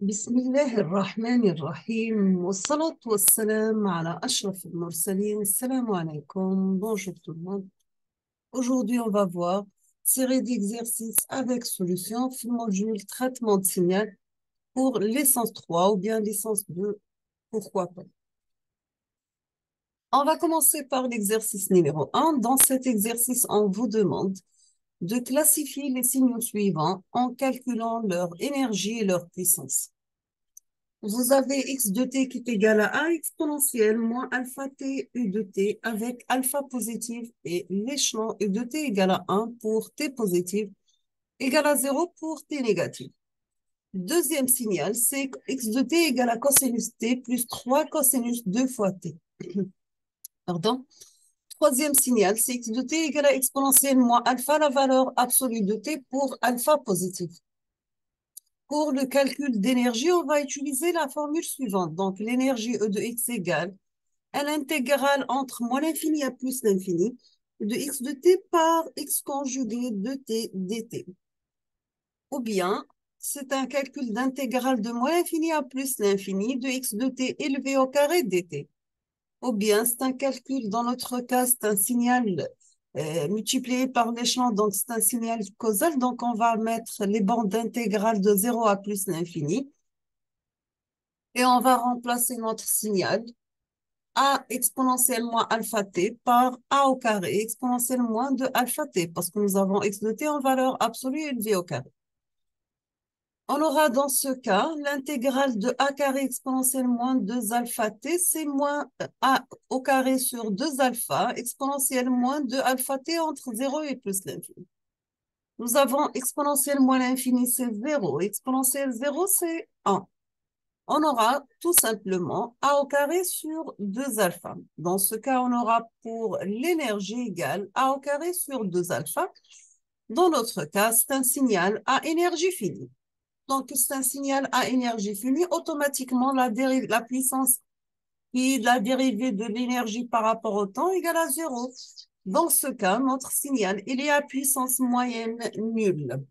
بسم الله الرحمن الرحيم والصلاة والسلام على أشرف المرسلين. السلام عليكم. Bonjour tout le monde. Aujourd'hui, on va voir série d'exercices avec solution, module traitement de signal pour licence 3 ou bien licence 2, pourquoi pas. On va commencer par l'exercice numéro 1. Dans cet exercice, on vous demande de classifier les signaux suivants en calculant leur énergie et leur puissance. Vous avez x de t qui est égal à a exponentielle moins alpha t u de t avec alpha positif et l'échelon u de t égal à 1 pour t positif égal à 0 pour t négatif. Deuxième signal, c'est x de t égale à cosinus t plus 3 cosinus 2 fois t. Pardon. Troisième signal, c'est x de t égale à exponentielle moins alpha, la valeur absolue de t pour alpha positif. Pour le calcul d'énergie, on va utiliser la formule suivante. Donc, l'énergie E de x égale à l'intégrale entre moins l'infini à plus l'infini de x de t par x conjugué de t dt. Ou bien, c'est un calcul d'intégrale de moins l'infini à plus l'infini de x de t élevé au carré dt. Ou bien, c'est un calcul, dans notre cas, c'est un signal multiplié par l'échelon, donc c'est un signal causal, donc on va mettre les bandes d'intégrale de 0 à plus l'infini. Et on va remplacer notre signal a exponentielle moins alpha t par a au carré exponentielle moins de alpha t, parce que nous avons x de t en valeur absolue élevée au carré. On aura dans ce cas l'intégrale de a carré exponentielle moins 2 alpha t, c'est moins a au carré sur 2 alpha exponentielle moins 2 alpha t entre 0 et plus l'infini. Nous avons exponentielle moins l'infini, c'est 0. Exponentielle 0, c'est 1. On aura tout simplement a au carré sur 2 alpha. Dans ce cas, on aura pour l'énergie égale a au carré sur 2 alpha. Dans notre cas, c'est un signal à énergie finie. Donc, c'est un signal à énergie finie. Automatiquement, la puissance qui est la dérivée de l'énergie par rapport au temps égale à 0. Dans ce cas, notre signal, il est à puissance moyenne nulle.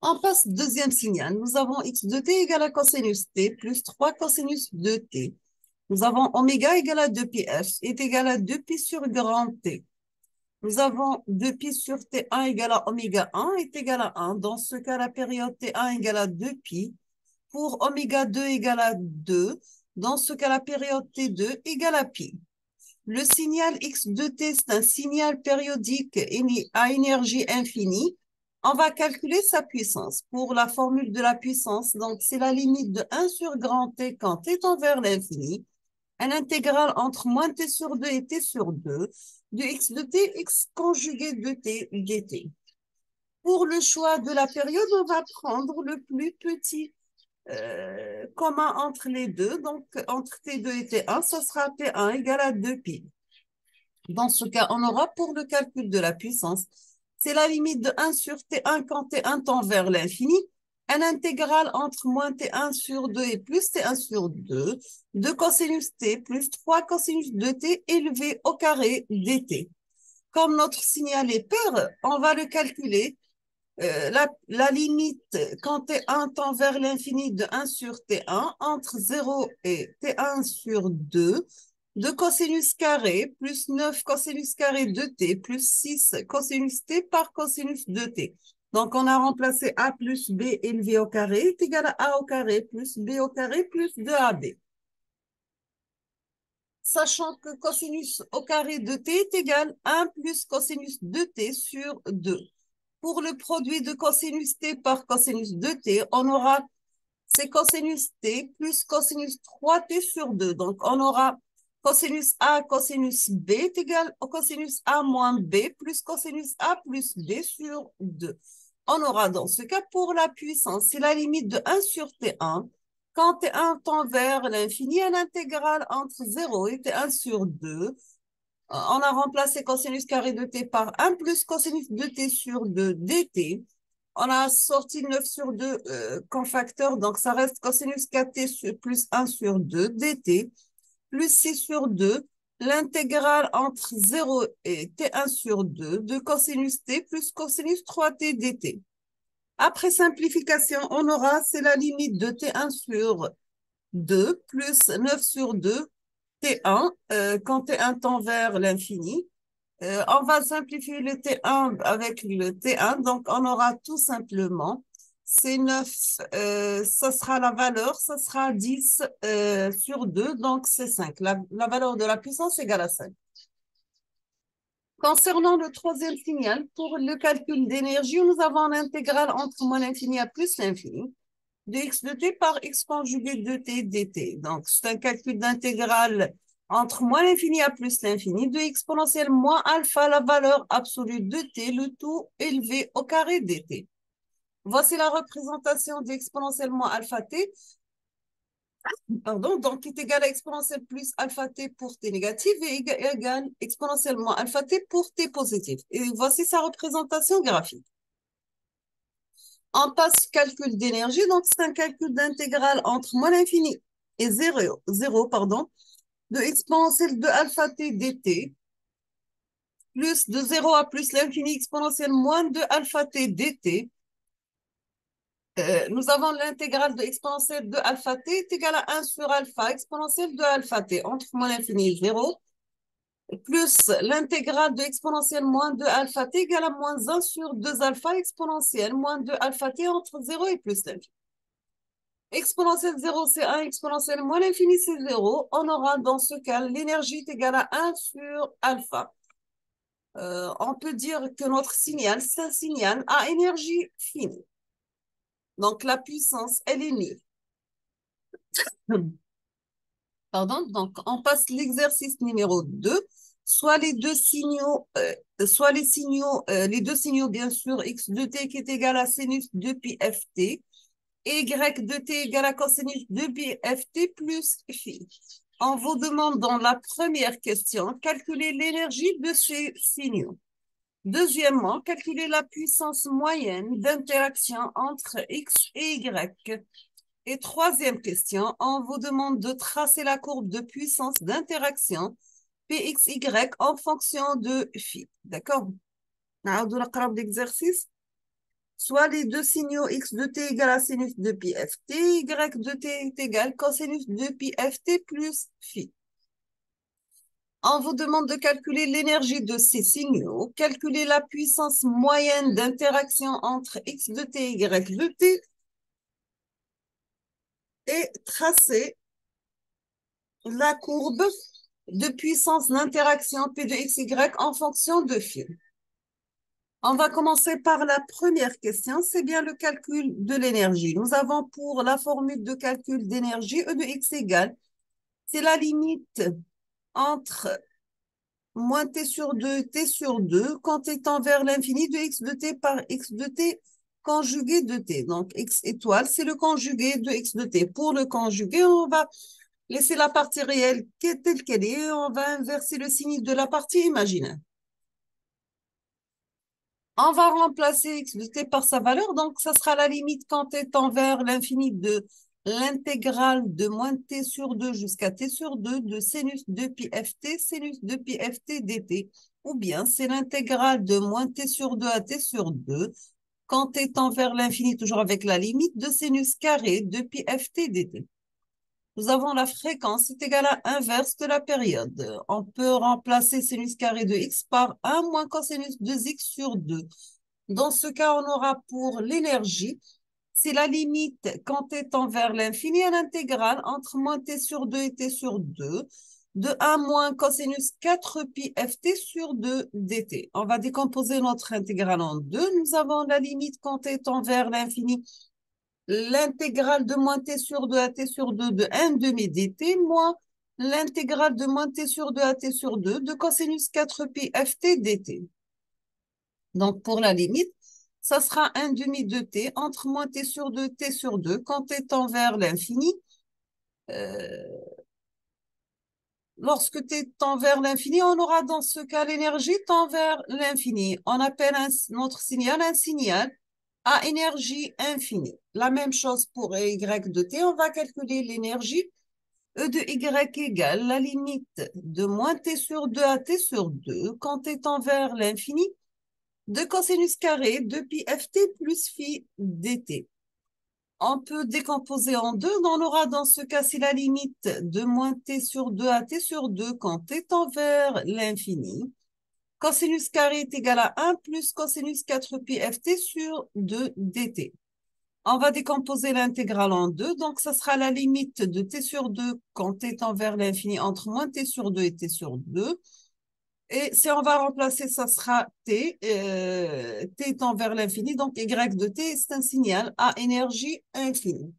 On passe deuxième signal. Nous avons x de t égale à cosinus t plus 3 cosinus de t. Nous avons oméga égale à 2πf est égal à 2π sur grand T. Nous avons 2π sur T1 égale à oméga 1 est égal à 1. Dans ce cas, la période T1 égale à 2π. Pour oméga 2 égale à 2. Dans ce cas, la période T2 égale à π. Le signal x de t, c'est un signal périodique à énergie infinie. On va calculer sa puissance. Pour la formule de la puissance, donc c'est la limite de 1 sur grand T quand t tend vers l'infini. Un intégral entre moins t sur 2 et t sur 2 de x de t, x conjugué de t dt. Pour le choix de la période, on va prendre le plus petit commun entre les deux. Donc, entre t2 et t1, ça sera t1 égale à 2π. Dans ce cas, on aura pour le calcul de la puissance, c'est la limite de 1 sur t1 quand t1 tend vers l'infini, un intégral entre moins t1 sur 2 et plus t1 sur 2 de cosinus t plus 3 cosinus de t élevé au carré dt. Comme notre signal est pair, on va le calculer. La limite quand t1 tend vers l'infini de 1 sur t1 entre 0 et t1 sur 2 de cosinus carré plus 9 cosinus carré de t plus 6 cosinus t par cosinus de t. Donc, on a remplacé a plus b élevé au carré est égal à a au carré plus b au carré plus 2ab. Sachant que cosinus au carré de t est égal à 1 plus cosinus de t sur 2. Pour le produit de cosinus t par cosinus de t, on aura c'est cosinus t plus cosinus 3t sur 2. Donc, on aura cosinus a cosinus b est égal au cosinus a moins b plus cosinus a plus b sur 2. On aura dans ce cas pour la puissance, c'est la limite de 1 sur t1. Quand t1 tend vers l'infini, un intégral entre 0 et t1 sur 2. On a remplacé cosinus carré de t par 1 plus cosinus de t sur 2 dt. On a sorti 9 sur 2 comme facteur, donc ça reste cosinus 4t plus 1 sur 2 dt, plus 6 sur 2, l'intégrale entre 0 et t1 sur 2 de cosinus t plus cosinus 3t dt. Après simplification, on aura, c'est la limite de T1 sur 2 plus 9 sur 2 T1 quand T1 tend vers l'infini. On va simplifier le T1 avec le T1, donc on aura tout simplement C9, ça sera la valeur, ça sera 10 sur 2, donc c'est 5. La valeur de la puissance égale à 5. Concernant le troisième signal, pour le calcul d'énergie, nous avons l'intégrale entre moins l'infini à plus l'infini de x de t par x conjugué de t dt. Donc, c'est un calcul d'intégrale entre moins l'infini à plus l'infini de exponentielle moins alpha, la valeur absolue de t, le tout élevé au carré dt. Voici la représentation d'exponentielle moins alpha t, pardon, donc qui est égal à exponentielle plus alpha t pour t négatif et égal exponentielle moins alpha t pour t positif. Et voici sa représentation graphique. On passe calcul d'énergie, donc c'est un calcul d'intégrale entre moins l'infini et 0, pardon, de exponentielle de alpha t dt, plus de 0 à plus l'infini exponentielle moins de alpha t dt. Nous avons l'intégrale de exponentielle de alpha t est égale à 1 sur alpha exponentielle de alpha t entre moins l'infini et 0, plus l'intégrale de exponentielle moins 2 alpha t égale à moins 1 sur 2 alpha exponentielle moins 2 alpha t entre 0 et plus l'infini. Exponentielle 0, c'est 1, exponentielle moins l'infini, c'est 0. On aura dans ce cas l'énergie est égale à 1 sur alpha. On peut dire que notre signal, c'est un signal à énergie finie. Donc la puissance, elle est nulle. Pardon, donc on passe l'exercice numéro 2. Soit les deux signaux, les deux signaux, bien sûr, x de t qui est égal à sinus de pi ft, et y de t égale à cosinus de pi ft plus phi. On vous demande dans la première question, calculer l'énergie de ces signaux. Deuxièmement, calculer la puissance moyenne d'interaction entre x et y. Et troisième question, on vous demande de tracer la courbe de puissance d'interaction PXY en fonction de phi. D'accord? نعاودوا نقراو l'exercice. Soit les deux signaux x de t égale à sinus de pi ft, y de t est égal cosinus de pi ft plus phi. On vous demande de calculer l'énergie de ces signaux, calculer la puissance moyenne d'interaction entre x de t et y de t, et tracer la courbe de puissance d'interaction P de XY en fonction de phi. On va commencer par la première question, c'est bien le calcul de l'énergie. Nous avons pour la formule de calcul d'énergie E de x égale, c'est la limite entre moins t sur 2, t sur 2, quand étant vers l'infini de x de t par x de t conjugué de t. Donc, x étoile, c'est le conjugué de x de t. Pour le conjugué, on va laisser la partie réelle telle qu'elle est. On va inverser le signe de la partie imaginaire. On va remplacer x de t par sa valeur. Donc, ça sera la limite quand étant vers l'infini de l'intégrale de moins t sur 2 jusqu'à t sur 2 de sinus de pi ft, sinus de pi ft dt. Ou bien, c'est l'intégrale de moins t sur 2 à t sur 2 quand étant vers l'infini, toujours avec la limite de sinus carré de pi ft dt. Nous avons la fréquence, c'est égal à inverse de la période. On peut remplacer sinus carré de x par 1 moins cosinus de x sur 2. Dans ce cas, on aura pour l'énergie, c'est la limite quand étant vers l'infini à l'intégrale entre moins t sur 2 et t sur 2 de 1 moins cosinus 4 pi ft sur 2 dt. On va décomposer notre intégrale en deux. Nous avons la limite quand étant vers l'infini, l'intégrale de moins t sur 2 à t sur 2 de 1 demi dt moins l'intégrale de moins t sur 2 à t sur 2 de cosinus 4 pi ft dt. Donc, pour la limite, ça sera 1 demi de t entre moins t sur 2, t sur 2, quand t tend vers l'infini. Lorsque t tend vers l'infini, on aura dans ce cas l'énergie tend vers l'infini. On appelle notre signal un signal à énergie infinie. La même chose pour y de t, on va calculer l'énergie E de y égale la limite de moins t sur 2 à t sur 2 quand t tend vers l'infini de cosinus carré de pi ft plus phi dt. On peut décomposer en deux. On aura dans ce cas, c'est la limite de moins t sur 2 à t sur 2 quand t tend vers l'infini. Cosinus carré est égal à 1 plus cosinus 4 pi ft sur 2 dt. On va décomposer l'intégrale en deux. Donc, ça sera la limite de t sur 2 quand t tend vers l'infini entre moins t sur 2 et t sur 2. Et si on va remplacer, ça sera t, t tend vers l'infini. Donc, y de t, c'est un signal à énergie infinie.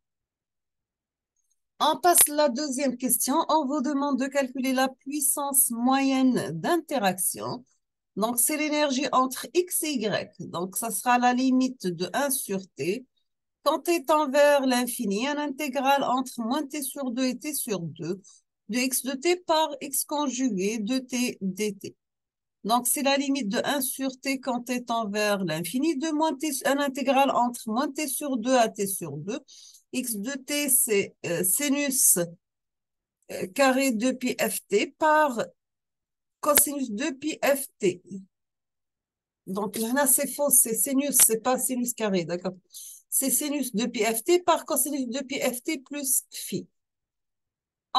On passe à la deuxième question. On vous demande de calculer la puissance moyenne d'interaction. Donc, c'est l'énergie entre x et y. Donc, ça sera la limite de 1 sur t. Quand t tend vers l'infini, un intégral entre moins t sur 2 et t sur 2 de x de t par x conjugué de t dt. Donc, c'est la limite de 1 sur t quand t tend vers l'infini, de moins t, un intégral entre moins t sur 2 à t sur 2. X de t, c'est sinus carré de pi ft par cosinus de pi ft. Donc, là, c'est faux, c'est sinus, c'est pas sinus carré, d'accord? C'est sinus de pi ft par cosinus de pi ft plus phi.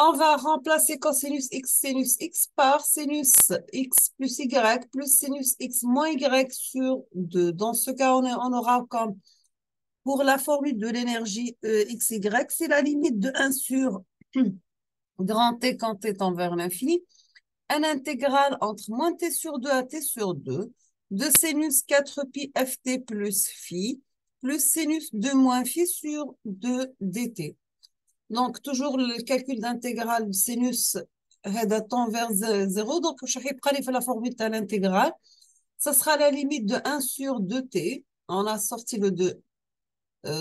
On va remplacer cosinus x par sinus x plus y plus sinus x moins y sur 2. Dans ce cas, on aura comme pour la formule de l'énergie xy, c'est la limite de 1 sur grand T quand T tend vers l'infini, un intégral entre moins T sur 2 à T sur 2 de sinus 4 pi ft plus phi plus sinus 2 moins phi sur 2 dt. Donc, toujours le calcul d'intégrale sinus tend vers 0. Donc, je vais prendre la formule de l'intégrale. Ça sera la limite de 1 sur 2t. On a sorti le 2.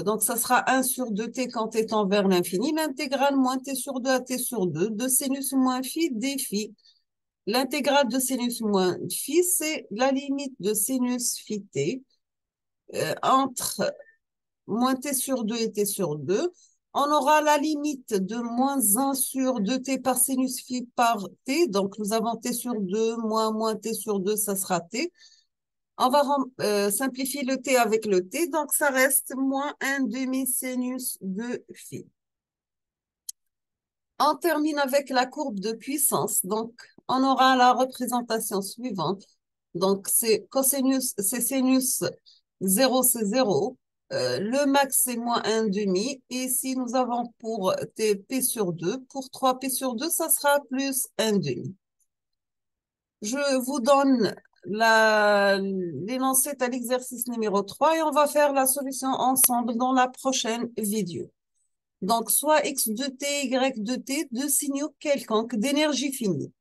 Donc, ça sera 1 sur 2t quand t tend vers l'infini. L'intégrale moins t sur 2 à t sur 2 de sinus moins phi d phi. L'intégrale de sinus moins phi, c'est la limite de sinus phi t entre moins t sur 2 et t sur 2. On aura la limite de moins 1 sur 2t par sinus phi par t. Donc, nous avons t sur 2 moins t sur 2, ça sera t. On va simplifier le t avec le t. Donc, ça reste moins 1 demi-sinus de phi. On termine avec la courbe de puissance. Donc, on aura la représentation suivante. Donc, c'est cosinus, c'est sinus 0, c'est 0. Le max, c'est moins 1 demi. Et ici, nous avons pour t, p sur 2. Pour 3p sur 2, ça sera plus 1 demi. Je vous donne l'énoncé à l'exercice numéro 3 et on va faire la solution ensemble dans la prochaine vidéo. Donc, soit x de t, y de t, deux signaux quelconques d'énergie finie.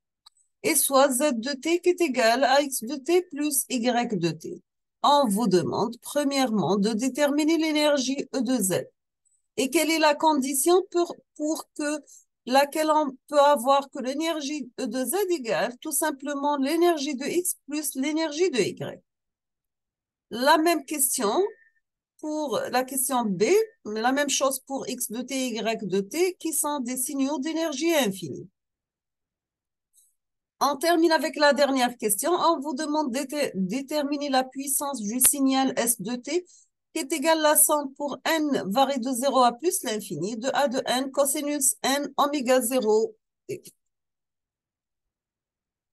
Et soit z de t qui est égal à x de t plus y de t. On vous demande, premièrement, de déterminer l'énergie E de z. Et quelle est la condition pour que laquelle on peut avoir que l'énergie E de z égale tout simplement l'énergie de x plus l'énergie de y. La même question pour la question B, la même chose pour x de t, y de t, qui sont des signaux d'énergie infinie. On termine avec la dernière question. On vous demande de déterminer la puissance du signal S de t, qui est égale à la somme pour n varié de 0 à plus l'infini, de a de n cosinus n oméga 0.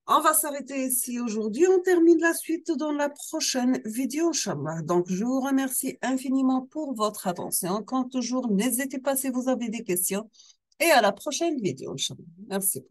On va s'arrêter ici aujourd'hui. On termine la suite dans la prochaine vidéo, Inch'Allah. Donc, je vous remercie infiniment pour votre attention. Comme toujours, n'hésitez pas si vous avez des questions. Et à la prochaine vidéo, Inch'Allah. Merci.